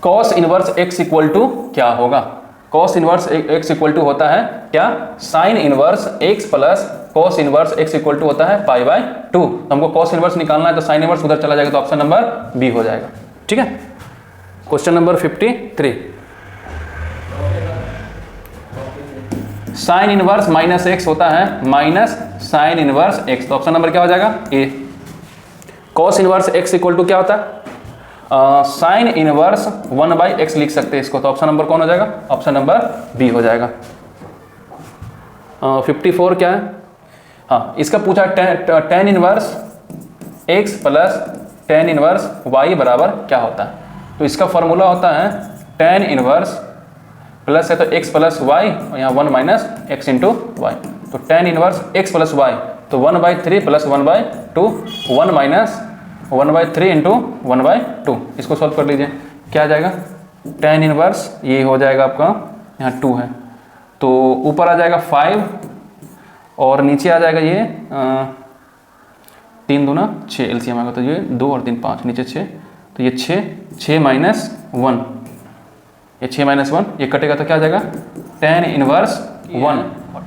Cos inverse x equal to क्या होगा? Cos inverse x equal to होता है क्या? Sine inverse X plus cos inverse x equal to होता है पाई बाय 2। हमको कॉस इनवर्स निकालना है तो साइन इनवर्स उधर चला जाएगा, तो ऑप्शन नंबर बी हो जाएगा। ठीक है, question number 53, sine inverse minus x होता है माइनस साइन इनवर्स एक्स, तो ऑप्शन नंबर क्या हो जाएगा? A. Cos inverse x equal to क्या होता है? साइन इनवर्स 1 बाई एक्स लिख सकते हैं इसको, तो ऑप्शन नंबर कौन हो जाएगा? ऑप्शन नंबर बी हो जाएगा। 54 क्या है? हाँ, इसका पूछा tan inverse X plus tan inverse Y बराबर क्या होता है? तो इसका फॉर्मूला होता है टेन इनवर्स प्लस है तो एक्स प्लस वाई और यहाँ 1 माइनस एक्स इंटू वाई, तो tan inverse X plus Y तो 1/3 प्लस 1/2, 1 माइनस 1/3 इंटू 1/2। इसको सॉल्व कर लीजिए, क्या आ जाएगा? टेन इनवर्स ये हो जाएगा आपका, यहाँ 2 है तो ऊपर आ जाएगा 5 और नीचे आ जाएगा ये 3 दूना 6 एलसीएम आएगा, तो ये 2 और 3 5, नीचे 6, तो ये 6 माइनस 1, ये 6 माइनस 1 ये कटेगा तो क्या आ जाएगा? टेन इनवर्स 1,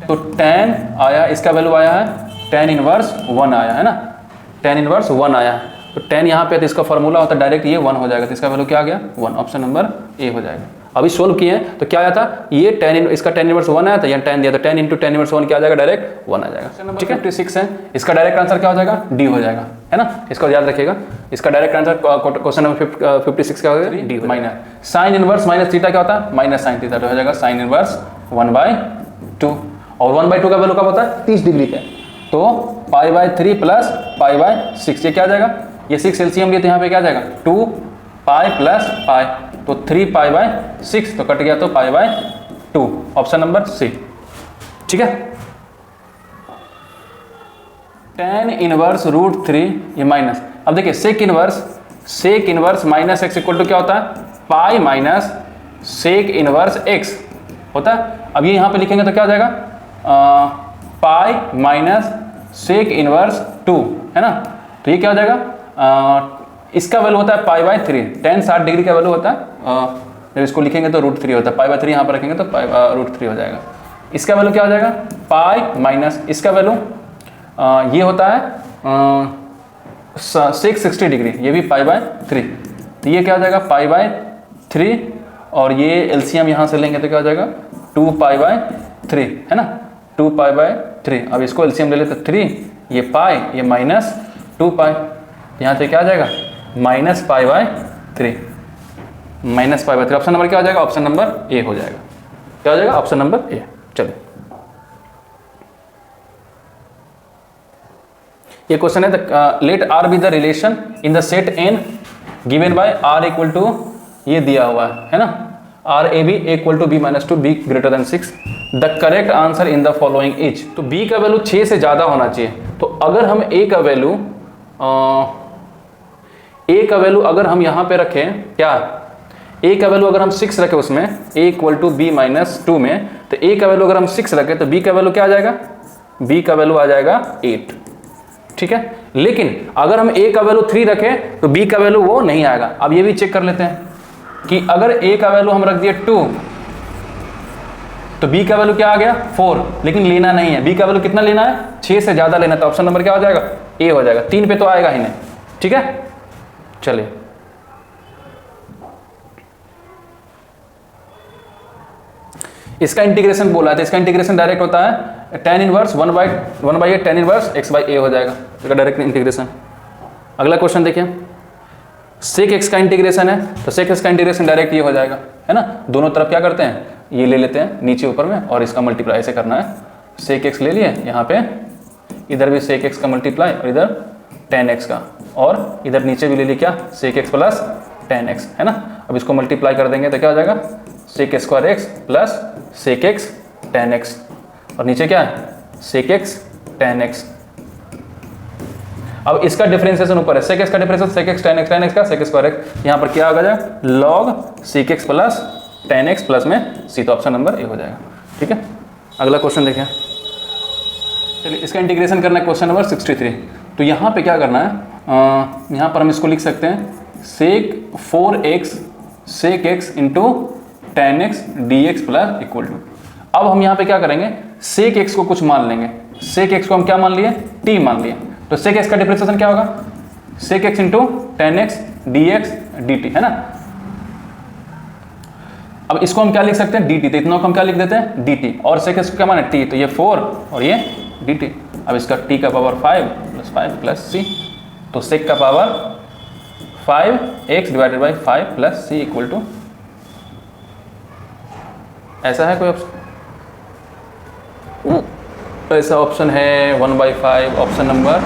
तो टेन आया, इसका वैल्यू आया है टेन इनवर्स 1 आया है ना, टेन इनवर्स 1 आया है, तो टेन यहाँ पे तो इसका फॉर्मूला होता है डायरेक्ट ये 1 हो जाएगा, तो इसका वैल्यू क्या आ गया? 1, ऑप्शन नंबर ए हो जाएगा। अभी सोल्व किए हैं तो क्या आया था? ये इसका टेन इनवर्स 1 आया था, यहाँ 10 दिया तो 10 इंटू 10 इनवर्स 1 क्या आ जाएगा? डायरेक्ट 1 आ जाएगा। ठीक है, 56 है, इसका डायरेक्ट आंसर क्या हो जाएगा? डी हो जाएगा, है ना, इसको याद रखिएगा। इसका डायरेक्ट आंसर क्वेश्चन नंबर 56 क्या हो जाएगा? D. Minus sine inverse minus theta क्या होता है? माइनस साइन थीटा, तो हो जाएगा साइन इनवर्स 1/2, और 1/2 का वैल्यू कब होता है? 30 डिग्री का, तो π/3 प्लस π/6, ये क्या आ जाएगा? ये 6 एलसीएम लिए तो यहाँ पे क्या आ जाएगा? 2 पाई प्लस पाई, तो 3 π/6, तो कट गया तो π/2, ऑप्शन नंबर सी। ठीक है, टेन इनवर्स √3 ये माइनस, अब देखिए sec inverse minus X equal to क्या होता है? Pi minus sec inverse X होता है। अब ये यहाँ पे लिखेंगे तो क्या हो जाएगा? पाई माइनस सेक इनवर्स 2, है ना, तो ये क्या हो जाएगा? इसका वैल्यू होता है π/3, टेन 60 डिग्री का वैल्यू होता है, जब इसको लिखेंगे तो √3 होता है, π/3 यहाँ पर रखेंगे तो √3 हो जाएगा। इसका वैल्यू क्या हो जाएगा? पाई माइनस इसका वैल्यू ये होता है सेक 60 डिग्री, ये भी π/3, तो ये क्या हो जाएगा? π/3, और ये एलसीएम यहाँ से लेंगे तो क्या हो जाएगा? 2 π/3, है ना, 2 π/3। अब इसको एलसीएम ले लेते 3, ये पाई, ये माइनस 2 पाई, यहाँ से क्या आ जाएगा? -π/3, -π/3, ऑप्शन नंबर क्या हो जाएगा? ऑप्शन नंबर ए हो जाएगा। क्या हो जाएगा? Option number A. चलिए, ये क्वेश्चन है, let R be the relation in the set N given by R equal to, ये दिया हुआ है ना, R A B equal to b - 2 b greater than 6, the correct answer in the following is, तो b का value 6 से ज्यादा होना चाहिए। तो अगर हम a का वैल्यू अगर हम यहाँ पे रखें, क्या a का वैल्यू अगर हम 6 रखें उसमें, a इक्वल टू b - 2 में, तो a का वैल्यू अगर हम 6 रखें तो b का वैल्यू क्या आ जाएगा? b का वैल्यू आ जाएगा 8। ठीक है, लेकिन अगर हम a का वैल्यू 3 रखें तो b का वैल्यू वो नहीं आएगा। अब ये भी चेक कर लेते हैं कि अगर a का वैल्यू हम रख दिए 2 तो b का वैल्यू क्या आ गया? 4, लेकिन लेना नहीं है, b का वैल्यू कितना लेना है? 6 से ज्यादा लेना, तो ऑप्शन नंबर क्या हो जाएगा? a हो जाएगा। 3 पे तो आएगा ही नहीं। ठीक है, चलिए, इसका इंटीग्रेशन बोला है तो इसका इंटीग्रेशन डायरेक्ट होता है tan inverse 1/8 tan inverse x/a हो जाएगा, इसका डायरेक्ट इंटीग्रेशन। अगला क्वेश्चन देखिए, सेक एक्स का इंटीग्रेशन है तो सेक एक्स का इंटीग्रेशन डायरेक्ट ये हो जाएगा, है ना, दोनों तरफ क्या करते हैं? ये ले लेते हैं नीचे ऊपर में और इसका मल्टीप्लाई ऐसे करना है। सेक एक्स ले लिए, यहाँ पे इधर भी सेक एक्स का मल्टीप्लाई और इधर tan x का, और इधर नीचे भी ले लिया क्या? Sec X plus tan x, है ना। अब इसको मल्टीप्लाई कर देंगे तो क्या हो जाएगा? Sec square X plus sec X tan x, और नीचे क्या है? Sec X tan x। अब इसका डिफरेंशिएशन ऊपर है, सेक एक्स का differentiation sec X tan x का सेक स्क्वायर एक्स, यहाँ पर क्या होगा जाएगा? log sec X plus tan x plus में c, तो ऑप्शन नंबर ए हो जाएगा। ठीक है, अगला क्वेश्चन देखिए, चलिए इसका इंटीग्रेशन करना है, क्वेश्चन नंबर 63। तो यहाँ पे क्या करना है? यहाँ पर हम इसको लिख सकते हैं sec 4x sec x into tan X D X plus equal to. अब हम यहाँ पे क्या करेंगे, सेक x को कुछ मान लेंगे। सेक x को हम क्या मान लिए, t मान लिए। तो सेक x का डिफरेंशिएशन क्या होगा, सेक x into tan X D x D T, है ना। अब इसको हम क्या लिख सकते हैं, dt, तो इतना को हम क्या लिख देते हैं dt, और सेक x को क्या माने t, तो ये 4 और ये dt। अब इसका t का पावर 5 प्लस c, तो सेक का power 5x divided by 5 plus c equal to, ऐसा है कोई ऑप्शन, ऐसा ऑप्शन है 1/5, ऑप्शन नंबर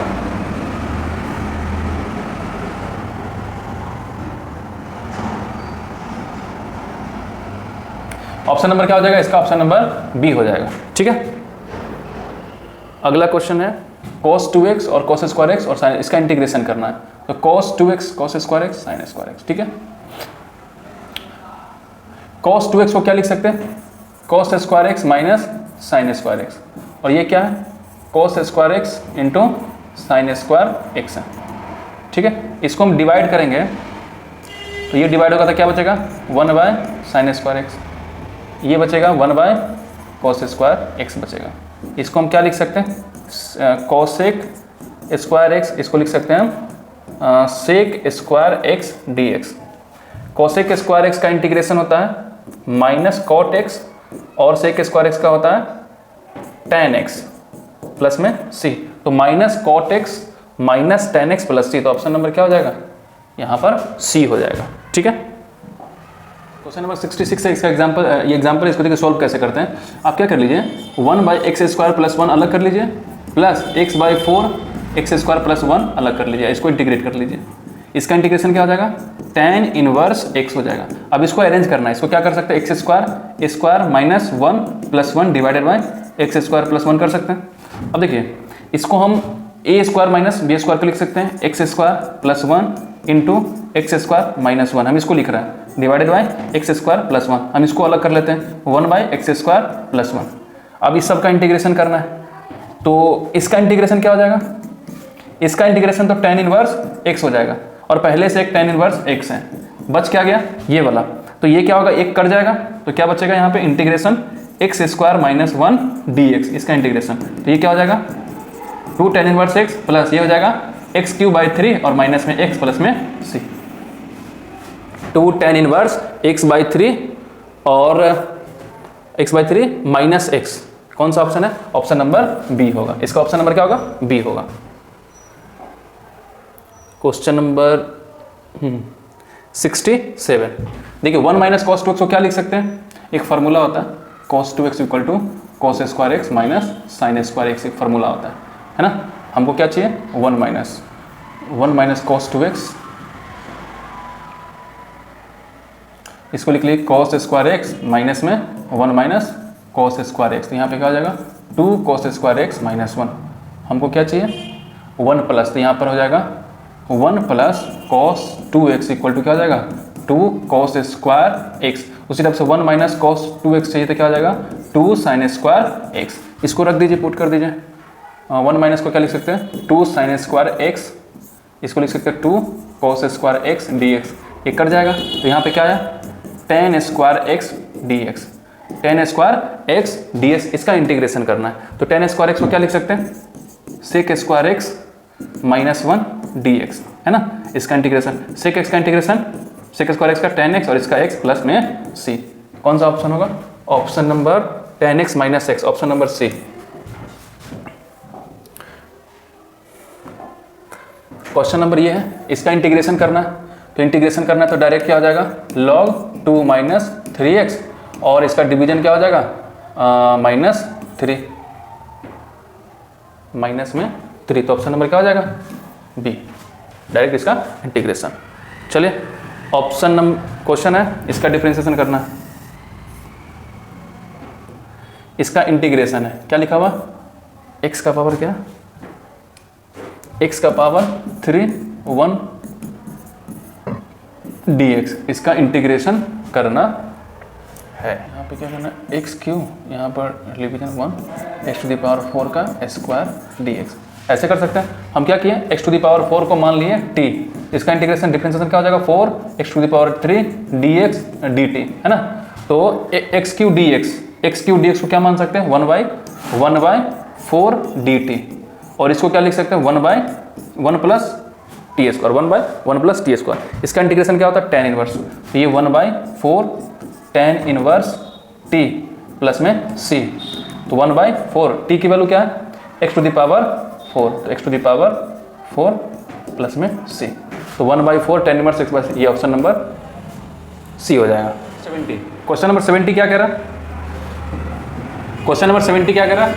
क्या हो जाएगा, इसका ऑप्शन नंबर बी हो जाएगा। ठीक है, अगला क्वेश्चन है cos 2x और cos स्क्वायर x और sin, इसका इंटीग्रेशन करना है। तो cos 2x cos square x sin square x। ठीक है, cos 2x को क्या लिख सकते हैं, cos square x minus sin square x, और ये क्या है cos square x into sin square x है। ठीक है, इसको हम डिवाइड करेंगे तो ये डिवाइड होगा तो क्या बचेगा 1/sin स्क्वायर x, ये बचेगा 1/cos स्क्वायर x बचेगा। इसको हम क्या लिख सकते हैं, cosec स्क्वायर x, इसको लिख सकते हैं हम sec square x dx। cosec square x का इंटीग्रेशन होता है माइनस cot x, और sec स्क्वायर x का होता है tan x प्लस में c, तो minus cot x minus tan x plus c, तो ऑप्शन नंबर क्या हो जाएगा, यहाँ पर c हो जाएगा। ठीक है, क्वेश्चन नंबर 66 है इसका एग्जांपल, ये एग्जांपल, इसको देखिए सॉल्व कैसे करते हैं। आप क्या कर लीजिए 1/x स्क्वायर प्लस 1 अलग कर लीजिए, plus x/4 x square plus 1 अलग कर लीजिए, इसको इंटीग्रेट कर लीजिए। इसका इंटीग्रेशन क्या हो जाएगा, tan इनवर्स x हो जाएगा। अब इसको अरेंज करना है, इसको क्या कर सकते हैं, x square minus 1 plus 1 divided by x square plus 1 कर सकते हैं। अब देखिए इसको हम a square minus b square पे लिख सकते हैं, x square plus 1 into x square minus 1 हम इसको लिख रहे हैं, divided by x square plus 1, हम इसको अलग कर लेते हैं 1/x स्क्वायर प्लस 1। अब इस सब का इंटीग्रेशन करना है, तो इसका इंटीग्रेशन क्या हो जाएगा, इसका इंटीग्रेशन तो tan इनवर्स x हो जाएगा, और पहले से एक tan इनवर्स x है, बच क्या गया ये वाला, तो ये क्या होगा, एक कट जाएगा, तो क्या बचेगा यहाँ पे integration x square minus 1 dx, इसका इंटीग्रेशन, तो ये क्या हो जाएगा 2 tan इनवर्स x प्लस ये हो जाएगा x³ और माइनस में x प्लस में c, 2 tan इनवर्स x/3 और x/3 माइनस x, कौन सा ऑप्शन है, ऑप्शन नंबर बी होगा। इसका ऑप्शन नंबर क्या होगा, बी होगा। क्वेश्चन नंबर 67, देखिए 1 माइनस cos 2x को क्या लिख सकते हैं, एक फार्मूला होता है cos 2x equal to cos square x minus sin square x, एक फार्मूला होता है ना। हमको क्या चाहिए 1 माइनस cos 2x, इसको लिख लीजिए cos स्क्वायर x माइनस में 1 माइनस cos स्क्वायर x, तो यहाँ पे क्या हो जाएगा 2 cos स्क्वायर x माइनस 1। हमको क्या चाहिए 1 प्लस, तो यहाँ पर हो जाएगा 1 plus cos 2x equal to क्या हो जाएगा 2 cos स्क्वायर x। उसी टाइप से 1 माइनस cos 2x चाहिए तो क्या हो जाएगा 2 sin स्क्वायर x। इसको रख दीजिए, पुट कर दीजिए, 1 माइनस को क्या लिख सकते हैं 2 sin स्क्वायर x, इसको लिख सकते हैं 2 cos स्क्वायर x dx, ये कट जाएगा, तो यहाँ पे क्या आया tan square x dx, tan square x dx, इसका इंटीग्रेशन करना है। तो tan स्क्वायर x को क्या लिख सकते हैं sec square x minus 1 dx, है ना। इसका इंटीग्रेशन sec x का इंटीग्रेशन sec स्क्वायर x का tan x और इसका x प्लस में c, कौन सा ऑप्शन होगा, option number tan x minus x, option number C. Question number ये है, इसका इंटीग्रेशन करना है, तो इंटीग्रेशन करना है तो डायरेक्ट क्या हो जाएगा log 2 माइनस 3x, और इसका डिवीजन क्या हो जाएगा माइनस 3 माइनस में 3, तो ऑप्शन नंबर क्या हो जाएगा बी, डायरेक्ट इसका इंटीग्रेशन। चलिए ऑप्शन नंबर क्वेश्चन है, इसका डिफरेंशिएशन करना है, इसका इंटीग्रेशन है, क्या लिखा हुआ x का पावर क्या, x का पावर 3 1 dx, इसका इंटीग्रेशन करना है। यहाँ पे क्या करना है x3, यहाँ पर डिवीजन 1 x⁴ का स्क्वायर dx, ऐसे कर सकते हैं हम। क्या किए x⁴ को मान लिए t, इसका इंटीग्रेशन डिफरेंशिएशन क्या हो जाएगा 4x⁻³ dx dt है ना। तो x³ dx को क्या मान सकते हैं 1/4 dt, और इसको क्या लिख सकते हैं 1/1 plus T square 1/1 plus T square. इसका इंटीग्रेशन क्या होता है tan इनवर्स, तो ये 1/4 tan इनवर्स t प्लस में c, तो 1/4 t की वैल्यू क्या है x⁴, तो x⁴ प्लस में c, तो 1/4 tan इनवर्स x/, ये ऑप्शन नंबर c हो जाएगा। 70 क्वेश्चन नंबर 70 क्या कह रहा है, क्वेश्चन नंबर 70 क्या कह रहा है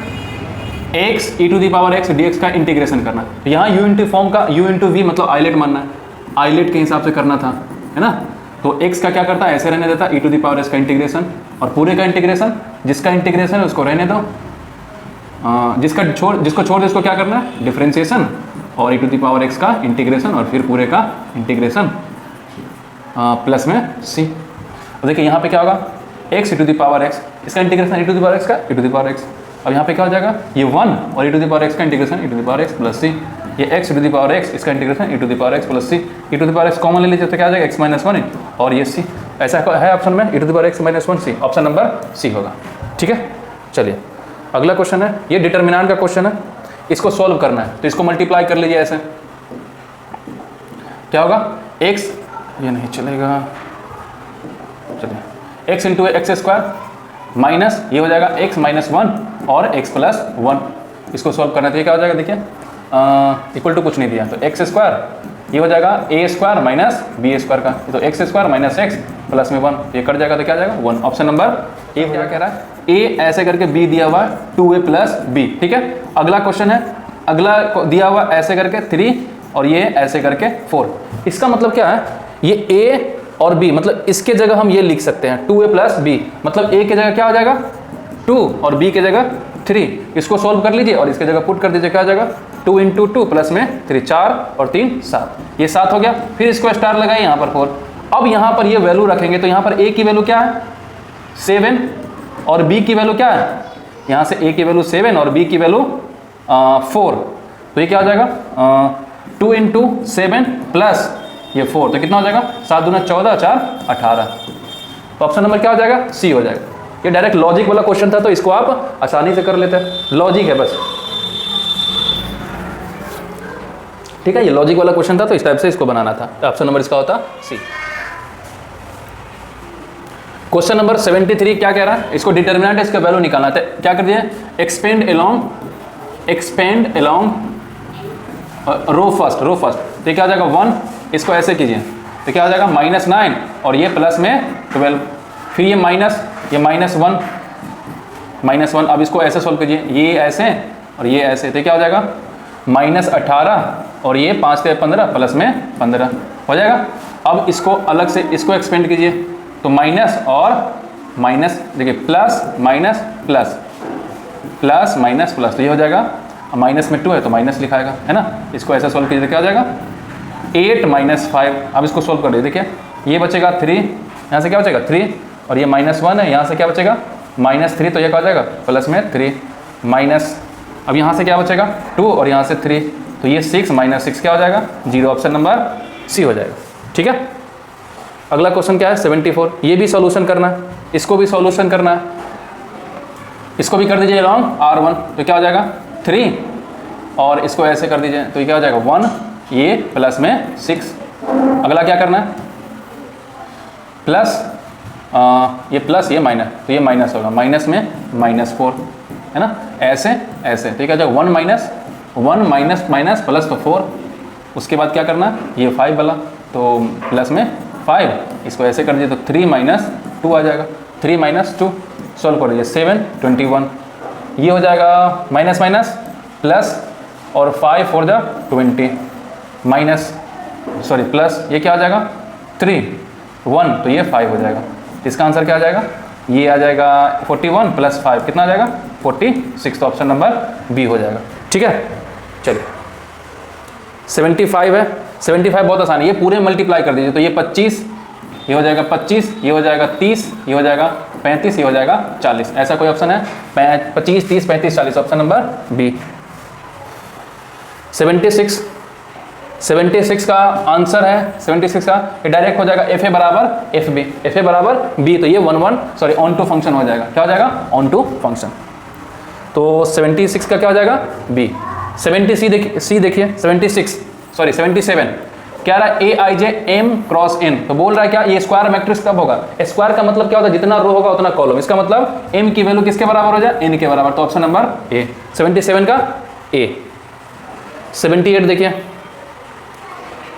x dx का इंटीग्रेशन करना। तो यहाँ u इंटू फॉर्म का u इंटू v मतलब आइलेट मानना है, आइलेट के हिसाब से करना था है ना। तो x का क्या करता है ऐसे रहने देता e⁻s का इंटीग्रेशन, और पूरे का इंटीग्रेशन, जिसका इंटीग्रेशन है उसको रहने दो, जिसको छोड़ दे उसको क्या करना है डिफरेंशिएशन, और e⁻x का इंटीग्रेशन और फिर पूरे का इंटीग्रेशन प्लस में c। तो देखिए यहाँ पे क्या होगा x⁻x, इसका इंटीग्रेशन e⁻x का e⁻x, अब यहाँ पे क्या हो जाएगा ये 1 और e⁻x का इंटीग्रेशन e⁻x प्लस c, ये x⁻x इसका integration e⁻x plus c, e⁻x common ले लीजिए तो क्या आ जाएगा x-1 और ये c, ऐसा है ऑप्शन में e⁻x-1c, ऑप्शन नंबर c होगा। ठीक है, चलिए अगला क्वेश्चन है, ये डिटर्मिनेंट का क्वेश्चन है, इसको सॉल्व करना है, तो इसको मल्टीप्लाई कर लीजिए ऐसे, क्या होगा x, ये नहीं चलेगा, चलिए x into x square minus ये हो जाएगा x -1 और x प्लस 1, इसको सॉल्व करना चाहिए, क्या हो जाएगा देखिए इक्वल टू कुछ नहीं दिया तो x स्क्वायर, ये हो जाएगा a square minus b square का, तो x square minus x plus में 1, ये कट जाएगा तो क्या जाएगा 1, ऑप्शन नंबर ए। क्या कह रहा है a ऐसे करके b दिया हुआ 2a प्लस b, ठीक है। अगला क्वेश्चन है, अगला दिया हुआ ऐसे करके 3 और ये ऐसे करके 4, इसका मतलब क्या है ये a और b, मतलब इसके जगह हम ये लिख सकते हैं 2a प्लस b, मतलब a की जगह क्या हो जाएगा 2 और b की जगह 3, इसको सॉल्व कर लीजिए और इसके जगह पुट कर दीजिए, क्या हो जाएगा 2 इंटू 2 प्लस में 3, 4 और 3 7, ये 7 हो गया, फिर इसको स्टार लगाए यहाँ पर 4, अब यहाँ पर ये वैल्यू रखेंगे तो यहाँ पर a की वैल्यू क्या है 7 और b की वैल्यू क्या है, यहाँ से a की वैल्यू 7 और b की वैल्यू 4, तो ये क्या हो जाएगा 2 इंटू 7 प्लस ये 4, तो कितना हो जाएगा 7 दूना 14 4 18, तो ऑप्शन नंबर क्या हो जाएगा सी हो जाएगा। ये डायरेक्ट लॉजिक वाला क्वेश्चन था तो इसको आप आसानी से कर लेते हैं, लॉजिक है बस, ठीक है, ये लॉजिक वाला क्वेश्चन था तो इस टाइप से इसको बनाना था, तो ऑप्शन नंबर इसका होता सी। क्वेश्चन नंबर 73 क्या कह रहा है, इसको डिटर्मिनेंट इसका वैल्यू निकालना था, क्या कर दिया एक्सपेंड अलोंग रो फर्स्ट, तो ये क्या हो जाएगा 1, इसको ऐसे कीजिए तो क्या हो जाएगा -9 और ये प्लस में 12, फिर ये -1, अब इसको ऐसे सॉल्व कीजिए, ये ऐसे और ये ऐसे, तो क्या हो जाएगा -18 और ये 5 से 15 प्लस में 15 हो जाएगा। अब इसको अलग से इसको एक्सपेंड कीजिए तो माइनस और माइनस, देखिए plus minus plus plus minus plus, तो ये हो जाएगा माइनस में 2 है तो माइनस लिखाएगा है ना, इसको ऐसा सॉल्व कीजिए तो क्या हो जाएगा 8 - 5, अब इसको सॉल्व कर दीजिए, देखिए ये बचेगा 3, यहाँ से क्या बचेगा 3 और ये -1 है, यहाँ से क्या बचेगा -3, तो ये क्या हो जाएगा प्लस में 3 माइनस, अब यहाँ से क्या बचेगा 2 और यहाँ से 3, तो ये 6 - 6 क्या हो जाएगा 0, ऑप्शन नंबर सी हो जाएगा। ठीक है, अगला क्वेश्चन क्या है 74, ये भी सॉल्यूशन करना है, इसको भी सॉल्यूशन करना है, इसको भी कर दीजिए अलोंग R1, तो क्या हो जाएगा 3 और इसको ऐसे कर दीजिए तो ये क्या हो जाएगा 1, ये प्लस में 6, अगला क्या करना है प्लस ये प्लस ये माइनस, तो ये माइनस होगा, माइनस में -4 है ना, ऐसे ऐसे, तो क्या हो जाएगा 1 माइनस माइनस प्लस तो 4, उसके बाद क्या करना ये 5 वाला तो प्लस में 5, इसको ऐसे कर दीजिए तो 3 - 2 आ जाएगा, 3 - 2 सॉल्व कर दीजिए 7 21, ये हो जाएगा माइनस माइनस प्लस और 5 4 जा 20 माइनस सॉरी प्लस, ये क्या आ जाएगा 3 1, तो ये 5 हो जाएगा, इसका आंसर क्या आ जाएगा ये आ जाएगा 41 + 5 कितना आ जाएगा 46, तो ऑप्शन नंबर बी हो जाएगा। ठीक है, चलिए 75 है, 75 बहुत आसान है, ये पूरे मल्टीप्लाई कर दीजिए तो ये 25, ये हो जाएगा 25, ये हो जाएगा 30, ये हो जाएगा 35, ये हो जाएगा 40, ऐसा कोई ऑप्शन है 25 30 35 40, ऑप्शन नंबर बी। 76 76 का आंसर है 76 का, ये डायरेक्ट हो जाएगा FA बराबर FB, FA बराबर B, तो ये ऑन टू फंक्शन हो जाएगा। क्या हो जाएगा? Onto function. तो 76 का क्या हो जाएगा? B। 70 देखिए 77 क्या रहा है? AIJ M क्रॉस N, तो बोल रहा है क्या? ये स्क्वायर मैट्रिक्स कब होगा? स्क्वायर का मतलब क्या होता है? जितना रो होगा उतना कॉलम। इसका मतलब M की वैल्यू किसके बराबर हो जाए? N के बराबर। तो ऑप्शन नंबर A, 77 का A। 78 देखिए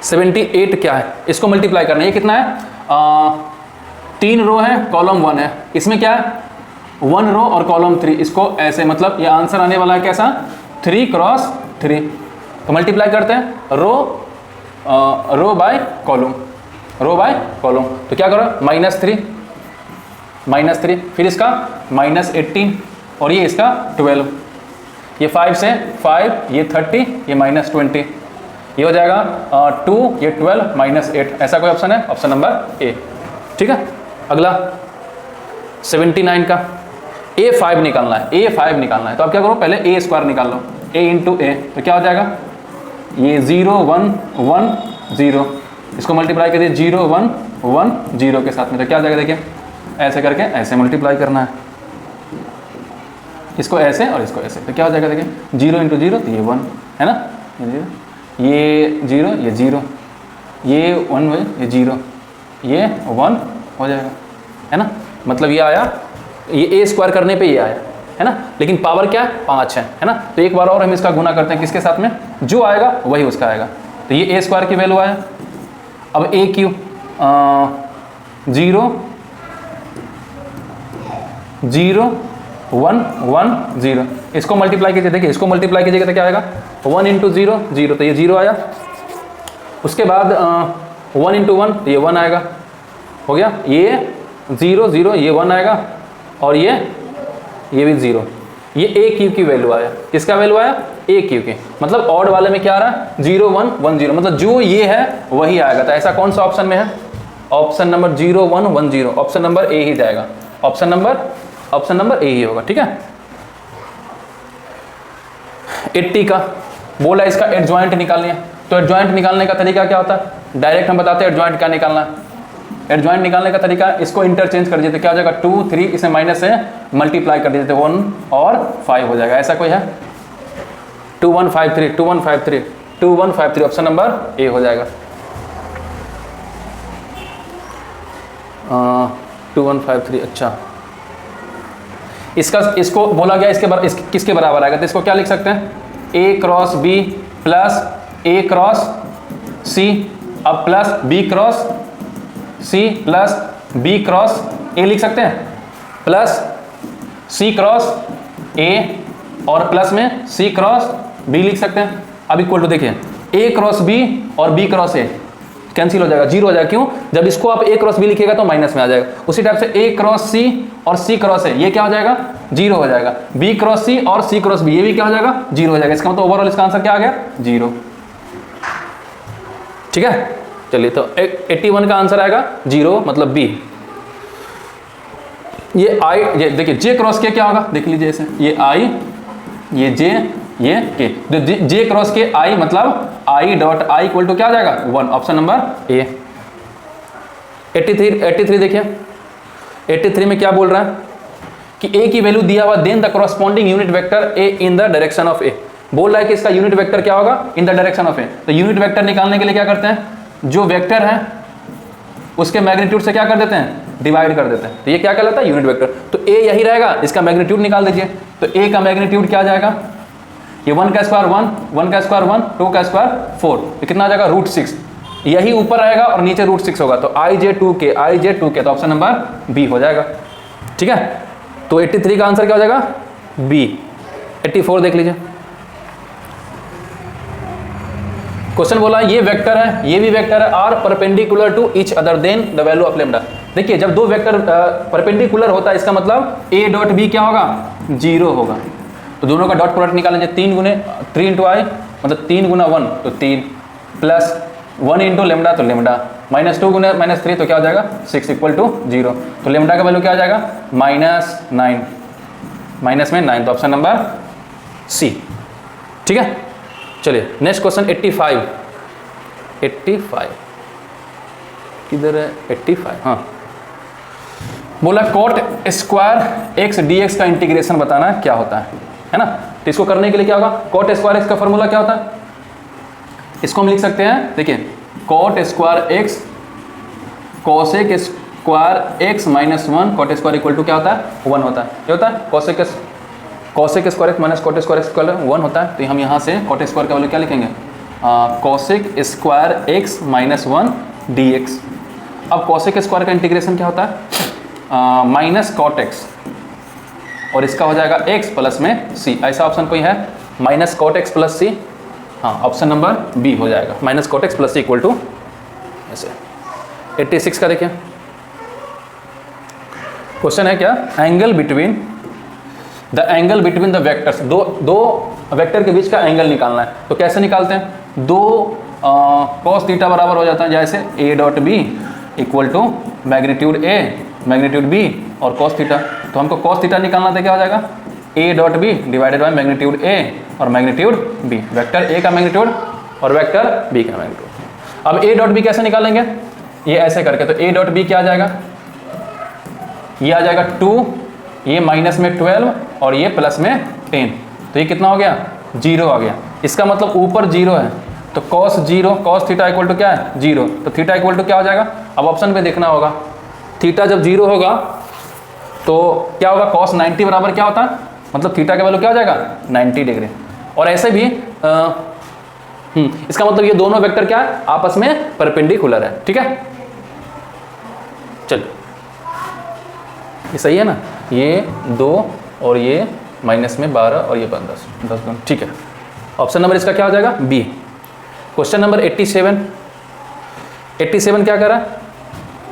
78 क्या है? इसको मल्टीप्लाई करना है। ये कितना है? 3 रो है, कॉलम 1 है। इसमें क्या है? 1 रो और कॉलम 3। इसको ऐसे मतलब ये आंसर आने वाला है कैसा? 3 क्रॉस 3। तो मल्टीप्लाई करते हैं रो बाय कॉलम, तो क्या करो? -3, फिर इसका -18 और ये इसका 12। ये 5 से 5, ये 30, ये -20, ये हो जाएगा 2, ये 12 -8। ऐसा कोई ऑप्शन है? ऑप्शन नंबर ए। ठीक है, अगला 79 का A5 निकालना है। A5 निकालना है तो आप क्या करो? पहले A स्क्वायर निकाल लो, A इंटू A, तो क्या हो जाएगा? ये 0 1 1 0, इसको मल्टीप्लाई करिए 0 1 1 0 के साथ में, तो क्या हो जाएगा? देखिए ऐसे करके ऐसे मल्टीप्लाई करना है, इसको ऐसे और इसको ऐसे, तो क्या हो जाएगा? देखिए 0 इंटू 0, तो ये 1 है ना, ये 0, ये 0, ये 1, ये 0, ये 1 हो जाएगा, है ना। मतलब ये आया, ये A स्क्वायर करने पे ये आया, है ना, लेकिन पावर क्या है? 5 है ना। तो एक बार और हम इसका गुना करते हैं, किसके साथ में? जो आएगा वही उसका आएगा। तो ये A स्क्वायर की वैल्यू आया। अब A क्यू 0 0 1 1 0, इसको मल्टीप्लाई कीजिए। देखिए इसको मल्टीप्लाई कीजिएगा तो क्या आएगा? 1 इंटू 0 0, तो ये 0 आया। उसके बाद 1 इंटू 1, तो ये 1 आएगा, हो गया। ये 0 0, ये 1 आएगा, और ये भी 0। ये A क्यू की वैल्यू आया। किसका वैल्यू आया? A क्यू की। मतलब ऑड वाले में क्या आ रहा है? 0 1 1 0, मतलब जो ये है वही आएगा। तो ऐसा कौन सा ऑप्शन में है? Option number 0 1 1 0, option number A ही जाएगा। ऑप्शन नंबर A ही होगा। ठीक है, 80 का बोला इसका एडजॉइंट निकालनी है। तो एडजॉइंट निकालने का तरीका क्या होता है? डायरेक्ट हम बताते हैं एडजॉइंट क्या निकालना है। एडजॉइंट निकालने का तरीका, इसको इंटरचेंज कर देते, क्या हो जाएगा? 2 3, इसमें माइनस से मल्टीप्लाई कर देते, 1 और 5 हो जाएगा। ऐसा कोई है? 2 1 5 3 2 1 5 3 2 1 5 3, ऑप्शन नंबर A हो जाएगा। 2 1 5 3, अच्छा इसको बोला गया किसके बराबर आएगा? तो इसको क्या लिख सकते हैं? A cross B plus A cross C, अब plus B cross C plus B cross A लिख सकते हैं, प्लस C क्रॉस A और प्लस में C क्रॉस B लिख सकते हैं। अब इक्वल टू देखिए A क्रॉस B और B क्रॉस A कैंसिल हो जाएगा, 0 हो जाएगा। क्यों? जब इसको आप A क्रॉस B लिखिएगा तो माइनस में आ जाएगा। उसी टाइप से A क्रॉस C और C क्रॉस A, ये क्या हो जाएगा? 0 हो जाएगा। B क्रॉस C और C क्रॉस B, ये भी क्या हो जाएगा? 0 हो जाएगा। इसका मतलब ओवरऑल इसका आंसर क्या आ गया? 0। ठीक है, चलिए तो 81 का आंसर आएगा 0, मतलब B। ये I, ये देखिए J क्रॉस के क्या होगा? देख लीजिए ऐसे, ये I, ये J, ये K। J क्रॉस के I मतलब I dot I equal to क्या आ जाएगा? 1, ऑप्शन नंबर A। 83 देखिए, 83 में क्या बोल रहा है कि A की वैल्यू दिया हुआ, then the corresponding unit vector A in the direction of A। बोल रहा है कि इसका यूनिट वेक्टर क्या होगा? इन द डायरेक्शन ऑफ A। तो यूनिट वेक्टर निकालने के लिए क्या करते हैं? जो वेक्टर है उसके मैग्नीट्यूड से क्या कर देते हैं? डिवाइड कर देते हैं। तो ये क्या कहलाता है? Unit vector. तो A यही रहेगा, इसका मैग्नीट्यूड निकाल दीजिए। तो A का मैग्नीट्यूड क्या आ जाएगा? ये 1 का स्क्वायर 1, 1 का स्क्वायर 1, 2 का स्क्वायर 4, तो कितना आ जाएगा? √6। यही ऊपर आएगा और नीचे √6 होगा, तो IJ2K, तो ऑप्शन नंबर B हो जाएगा। ठीक है, तो 83 का आंसर क्या हो जाएगा? B। 84 देख लीजिए, क्वेश्चन बोला ये वेक्टर है, ये भी वेक्टर है, are perpendicular to each other then the value of lambda. देखिए जब दो वेक्टर परपेंडिकुलर होता है, इसका मतलब A डॉट B क्या होगा? 0 होगा। तो दोनों का डॉट प्रोडक्ट निकालेंगे, 3 इंटू आई मतलब 3 गुना 1 तो 3, प्लस 1 इंटू लेमडा तो लेमडा, -2 गुना -3 तो क्या हो जाएगा? 6 इक्वल टू 0। तो लेमडा का वैल्यू क्या आ जाएगा? -9, माइनस में 9, तो ऑप्शन नंबर C। ठीक है, चलिए नेक्स्ट क्वेश्चन 85। 85 किधर है 85, हाँ। बोला coat square x D x का इंटीग्रेशन बताना क्या होता है ना। तो इसको करने के लिए क्या होगा, कोट स्क्वायर एक्स का फॉर्मूला क्या होता है, इसको हम लिख सकते हैं, देखिए cot square X cosec square X minus 1 cot square equal to क्या होता है 1 होता है। क्या होता है cosec square X minus cot square X equal 1 होता है। तो हम यहाँ से कोट स्क्वायर का वैल्यू क्या लिखेंगे, cosec square X minus 1 D x. अब कोसेक स्क्वायर का इंटीग्रेशन क्या होता है, माइनस कॉट एक्स और इसका हो जाएगा एक्स प्लस में सी। ऐसा ऑप्शन कोई है, minus cot X plus C, हाँ ऑप्शन नंबर बी हो जाएगा, minus cot X plus C equal to ऐसे। 86 का देखिए क्वेश्चन है क्या, एंगल बिटवीन द वेक्टर्स, दो वेक्टर के बीच का एंगल निकालना है। तो कैसे निकालते हैं, दो कॉस थीटा बराबर हो जाता है, जैसे A dot B equal to magnitude A magnitude B और कॉस थीटा। तो हमको कॉस थीटा निकालना था, क्या हो जाएगा A dot B divided by magnitude A और मैग्नीट्यूड बी, वेक्टर ए का मैग्नीट्यूड और वेक्टर बी का मैग्नीट्यूड। अब ए डॉट बी कैसे निकालेंगे, ये ऐसे करके, तो ए डॉट बी क्या आ जाएगा, ये आ जाएगा 2, ये माइनस में 12 और ये प्लस में 10, तो ये कितना हो गया 0 आ गया। इसका मतलब ऊपर 0 है, तो cos 0 cos theta equal to क्या है 0, तो थीटा इक्वल टू क्या हो जाएगा, अब ऑप्शन पे देखना होगा, थीटा जब 0 होगा तो क्या होगा, कॉस 90 बराबर क्या होता है, मतलब थीटा का वैल्यू क्या हो जाएगा 90 डिग्री। और ऐसे भी इसका मतलब ये दोनों वेक्टर क्या है आपस में परपेंडिकुलर है, ठीक है। चलिए ये सही है ना, ये 2 और ये माइनस में 12 और ये 10 गुना, ठीक है। ऑप्शन नंबर इसका क्या हो जाएगा बी। क्वेश्चन नंबर 87 क्या कर रहा है,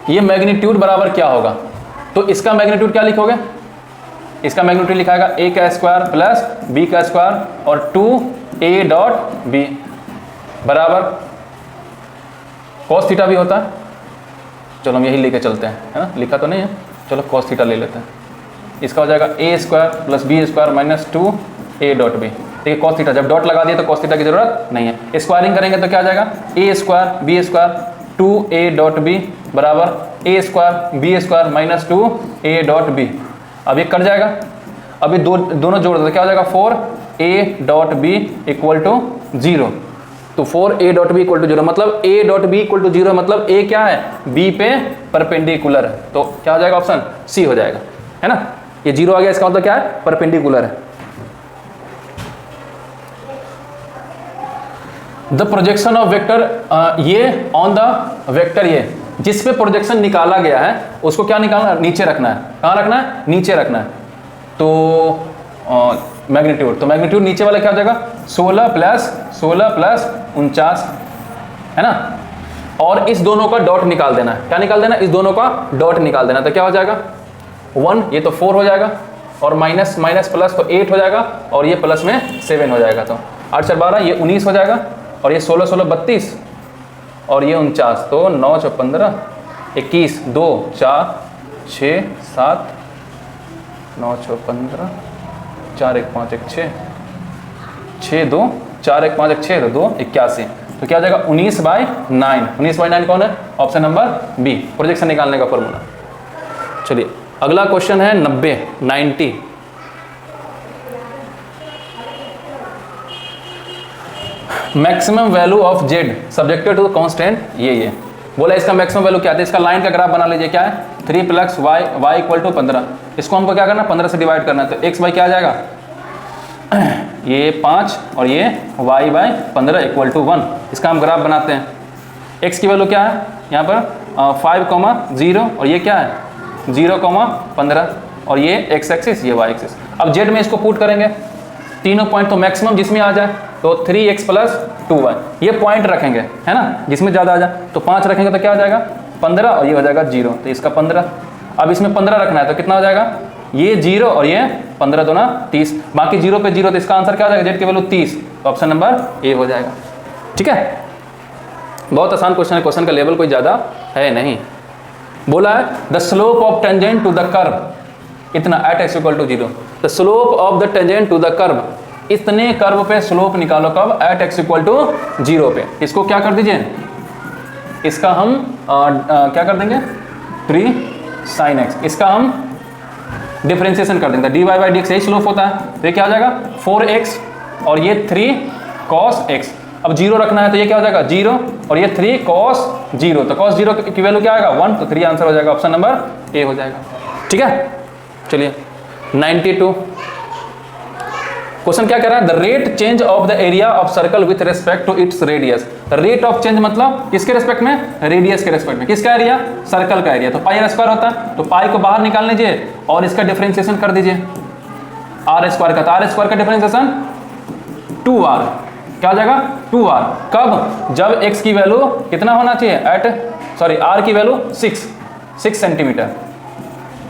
ये मैग्नीट्यूड बराबर क्या होगा, तो इसका मैग्नीट्यूड क्या लिखोगे, इसका मैग्नीट्यूड लिखाएगा ए का स्क्वायर प्लस बी का स्क्वायर और 2a डॉट बी बराबर कॉस थीटा भी होता है। चलो हम यही लेके चलते हैं, है ना, लिखा तो नहीं है, चलो कॉस थीटा ले लेते हैं। इसका हो जाएगा a square plus b square minus 2a dot b, ठीक है। कॉस थीटा जब डॉट लगा दिया तो कॉस थीटा की जरूरत नहीं है। स्क्वायरिंग करेंगे तो क्या आ जाएगा a square b square 2a dot b बराबर a square b square minus 2a dot b. अब ये कट जाएगा, अभी दोनों जोड़ देते क्या हो जाएगा 4a dot B equal to 0, तो 4a dot B equal to 0 मतलब a dot B equal to 0 मतलब a क्या है b पे परपेंडिकुलर है, तो क्या हो जाएगा ऑप्शन सी हो जाएगा, है ना। ये 0 आ गया, इसका मतलब क्या है परपेंडिकुलर है। द प्रोजेक्शन ऑफ वेक्टर ये ऑन द वेक्टर, ये जिस पे प्रोजेक्शन निकाला गया है उसको क्या निकालना, नीचे रखना है। कहाँ रखना है, नीचे रखना है। तो मैग्नीट्यूड, तो मैग्नीट्यूड नीचे वाला क्या हो जाएगा 16 प्लस 49, है ना। और इस दोनों का डॉट निकाल देना है, क्या निकाल देना, इस दोनों का डॉट निकाल देना। तो क्या हो जाएगा 1, ये तो 4 हो जाएगा और माइनस माइनस प्लस तो 8 हो जाएगा और ये प्लस में 7 हो जाएगा, तो 8 4 12 ये 19 हो जाएगा और ये 16 16 32 और ये 49, तो 9 4 15 21 2 4 6 7 9 6 15 4 1 5 1 6 6 2 4 1 5 1 6 2 81, तो क्या हो जाएगा 19/9। 19/9 कौन है, ऑप्शन नंबर बी, प्रोजेक्शन निकालने का फॉर्मूला। चलिए अगला क्वेश्चन है 90। Maximum value of Z subjected to constant, ये बोला इसका मैक्सिमम वैल्यू क्या है, इसका लाइन का ग्राफ बना लीजिए, क्या है 3 प्लस y इक्वल टू 15, इसको हमको क्या करना है 15 से डिवाइड करना है, तो x बाई क्या आ जाएगा ये 5 और ये y बाई 15 इक्वल टू 1। इसका हम ग्राफ बनाते हैं, x की वैल्यू क्या है यहाँ पर 5,0 और ये क्या है 0,15 और ये x एक्सिस ये y एक्सिस। अब z में इसको पुट करेंगे तीनों पॉइंट, तो मैक्सिमम जिसमें आ जाए तो 3x प्लस 2y, ये पॉइंट रखेंगे, है ना, जिसमें ज़्यादा आ जाए तो 5 रखेंगे तो क्या हो जाएगा 15 और ये हो जाएगा 0, तो इसका 15। अब इसमें 15 रखना है तो कितना हो जाएगा ये 0 और ये 15 2 30, बाकी 0 पे 0, तो इसका आंसर क्या हो जाएगा जेड की वैल्यू 30, तो ऑप्शन नंबर ए हो जाएगा, ठीक है। बहुत आसान क्वेश्चन है, क्वेश्चन का लेवल कोई ज़्यादा है नहीं। बोला है the slope of tangent to the curve इतना at x equal to 0, the slope of the tangent to the curve, इतने कर्व पे स्लोप निकालो कब एट x इक्वल टू 0 पे। इसको क्या कर दीजिए इसका हम क्या कर देंगे 3 sin x, इसका हम डिफरेंशिएशन कर देंगे, dy बाई dx यही स्लोप होता है, तो ये क्या हो जाएगा 4x और ये 3 cos x। अब 0 रखना है तो ये क्या हो जाएगा 0 और ये 3 cos 0, तो cos 0 की वैल्यू क्या आएगा 1, तो 3 आंसर हो जाएगा, ऑप्शन नंबर ए हो जाएगा। ठीक है, चलिए 92 क्वेश्चन क्या कह रहा है, the rate change of the area of circle with respect to its radius. Rate of change मतलब किसके रेस्पेक्ट में, रेडियस के रेस्पेक्ट में। किसका एरिया, सर्कल का एरिया, तो पाई आर स्क्वायर होता है, तो पाई को बाहर निकाल लीजिए और इसका डिफरेंशिएशन कर दीजिए आर स्क्वायर का, तो आर स्क्वायर का डिफरेंशिएशन 2r, क्या हो जाएगा 2r। कब, जब x की वैल्यू कितना होना चाहिए r की वैल्यू 6 सेंटीमीटर,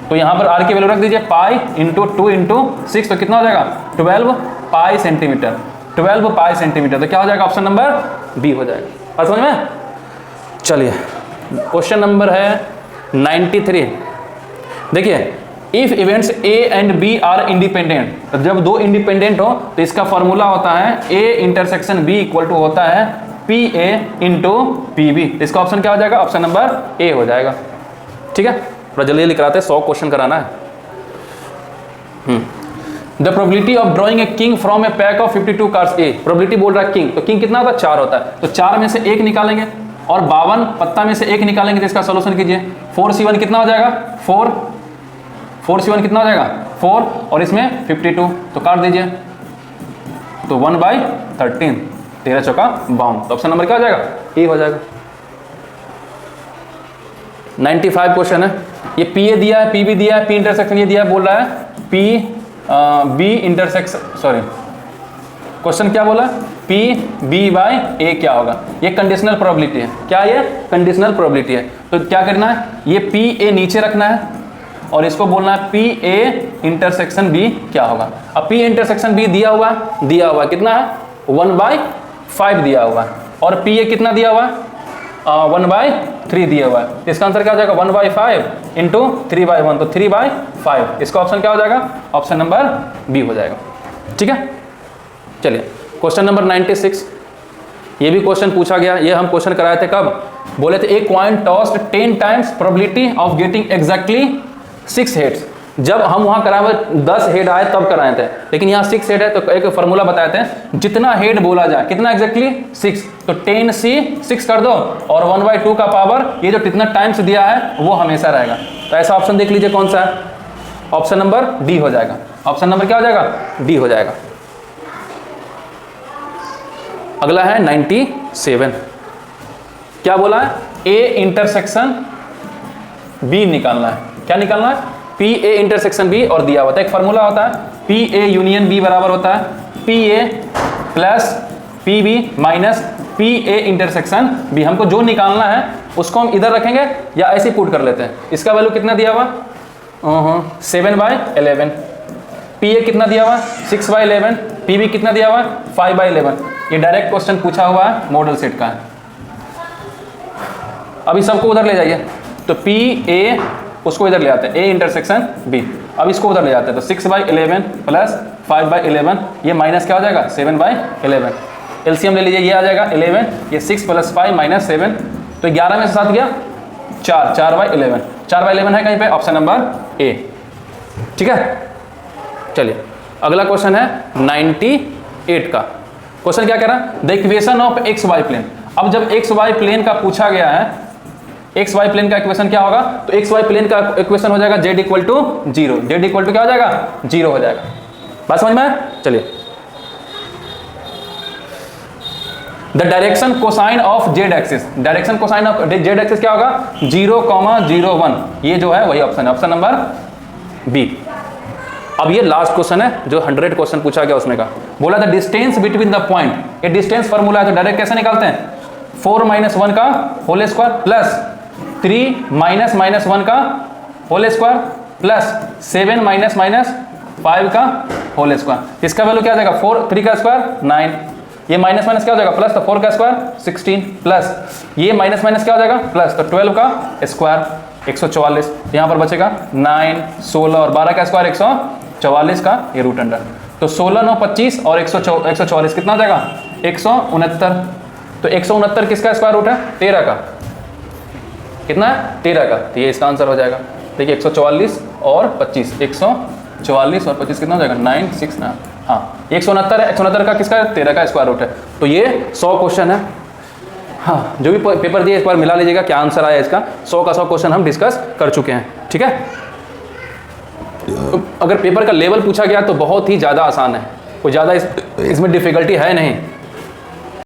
तो यहां पर r की वैल्यू रख दीजिए पाई इंटू 2 इंटू 6, तो कितना हो जाएगा 12 पाई सेंटीमीटर, 12 पाई सेंटीमीटर, तो क्या हो जाएगा ऑप्शन नंबर बी हो जाएगा। बात समझ में। चलिए क्वेश्चन नंबर है 93। देखिए if events A and B are independent, तो जब दो इंडिपेंडेंट हो तो इसका फॉर्मूला होता है A intersection B equal to होता है P A into P B, इसका ऑप्शन क्या हो जाएगा, ऑप्शन नंबर ए हो जाएगा। ठीक है, थोड़ा जल्दी जल्दी कराते हैं, 100 क्वेश्चन कराना है। The probability of drawing a king from A pack of 52 cards A, probability बोल रहा है किंग, तो किंग कितना होता है 4 होता है, तो 4 में से 1 निकालेंगे और 52 पत्ता में से 1 निकालेंगे, तो इसका सोल्यूशन कीजिए। 4c1 कितना हो जाएगा 4c1 कितना हो जाएगा 4 और इसमें 52, तो काट दीजिए, तो 1/13, 13 चौका 52, तो ऑप्शन नंबर क्या हो जाएगा ए हो जाएगा। 95 क्वेश्चन है, ये पी ए दिया है, पी बी दिया है, पी इंटरसेक्शन ये दिया है, बोल रहा है P B intersection, sorry question क्या बोला, पी बी बाई ए क्या होगा, ये कंडीशनल प्रोबेबिलिटी है, क्या ये कंडीशनल प्रोबेबिलिटी है, तो क्या करना है, ये पी ए नीचे रखना है और इसको बोलना है पी ए इंटरसेक्शन बी क्या होगा। अब पी इंटरसेक्शन बी दिया हुआ कितना है 1/5 दिया हुआ है, और पी ए कितना दिया हुआ है 1/3 दिया हुआ है, इसका आंसर क्या हो जाएगा 1/5 इंटू 3/1, तो 3/5, इसका ऑप्शन क्या हो जाएगा, ऑप्शन नंबर बी हो जाएगा। ठीक है, चलिए क्वेश्चन नंबर 96, ये भी क्वेश्चन पूछा गया, ये हम क्वेश्चन कराए थे कब, बोले थे एक coin tossed 10 times probability of getting exactly 6 heads. जब हम वहां कराए हुए 10 हेड आए तब कराए थे, लेकिन यहाँ 6 हेड है, तो एक फॉर्मूला बताए थे, जितना हेड बोला जाए कितना एग्जैक्टली 6, तो 10c 6 कर दो और 1/2 का पावर ये जो कितना टाइम्स दिया है वो हमेशा रहेगा, तो ऐसा ऑप्शन देख लीजिए कौन सा है, ऑप्शन नंबर डी हो जाएगा। ऑप्शन नंबर क्या हो जाएगा, डी हो जाएगा। अगला है 97, क्या बोला है, ए इंटरसेक्शन बी निकालना है, क्या निकालना है, पी ए इंटरसेक्शन बी, और दिया होता है एक फार्मूला होता है पी ए यूनियन बी बराबर होता है P A plus P B minus P A intersection B. हमको जो निकालना है उसको हम इधर रखेंगे या ऐसे ही पुट कर लेते हैं। इसका वैल्यू कितना दिया हुआ 7/11, पी ए कितना दिया हुआ 6/11, पी बी कितना दिया हुआ 5/11। ये डायरेक्ट क्वेश्चन पूछा हुआ है, मॉडल सेट का है। अभी सबको उधर ले जाइए, तो पी ए उसको इधर ले आते हैं, ए इंटरसेक्शन बी, अब इसको उधर ले जाते हैं, तो 6/11 प्लस 5/11, ये माइनस क्या हो जाएगा 7/11, एलसीएम ले लीजिए, ये आ जाएगा 11, ये 6 + 5 - 7, तो 11 में से 7 गया 4, 4/11, 4/11 है कहीं पे, ऑप्शन नंबर ए। ठीक है, चलिए अगला क्वेश्चन है 98 का। क्वेश्चन क्या कह रहा है, the equation of X Y plane. अब जब एक्स वाई प्लेन का पूछा गया है, एक्स वाई प्लेन का इक्वेशन क्या होगा, तो एक्स वाई प्लेन का इक्वेशन हो जाएगा z = 0, z = क्या हो जाएगा 0 हो जाएगा। बात समझ में आया? चलिए, the direction cosine of Z axis, direction cosine of Z axis क्या होगा 0,01, ये जो है वही ऑप्शन है, ऑप्शन नंबर बी। अब ये लास्ट क्वेश्चन है जो 100 क्वेश्चन पूछा गया उसमें का, बोला the distance between the point, ये डिस्टेंस फार्मूला है, तो डायरेक्ट कैसे निकालते हैं, 4 - 1 का होल स्क्वायर प्लस 3 - -1 का होल स्क्वायर प्लस 7 - -5 का होल स्क्वायर। इसका वैल्यू क्या आ जाएगा 4, 3 का स्क्वायर 9, ये माइनस माइनस क्या हो जाएगा प्लस, तो 4 का स्क्वायर 16 प्लस ये माइनस माइनस क्या हो जाएगा प्लस, तो 12 का स्क्वायर 144, यहाँ पर बचेगा 9, 16 और 12 का स्क्वायर 144 का ये रूट अंडर, तो 16, 9, 25 और 144 कितना हो जाएगा 169, तो 169 किसका स्क्वायर रूट है 13 का, कितना है 13 का, तो ये इसका आंसर हो जाएगा। देखिए 144 और 25, 144 और 25 कितना हो जाएगा 969। हाँ 169 है, 169 का किसका 13 का स्क्वायर रूट है। तो ये 100 क्वेश्चन है। हाँ जो भी पेपर दिए इस बार मिला लीजिएगा क्या आंसर आया इसका। 100 का 100 क्वेश्चन हम डिस्कस कर चुके हैं, ठीक है। अगर पेपर का लेवल पूछा गया तो बहुत ही ज़्यादा आसान है, कोई ज़्यादा इसमें डिफिकल्टी है नहीं।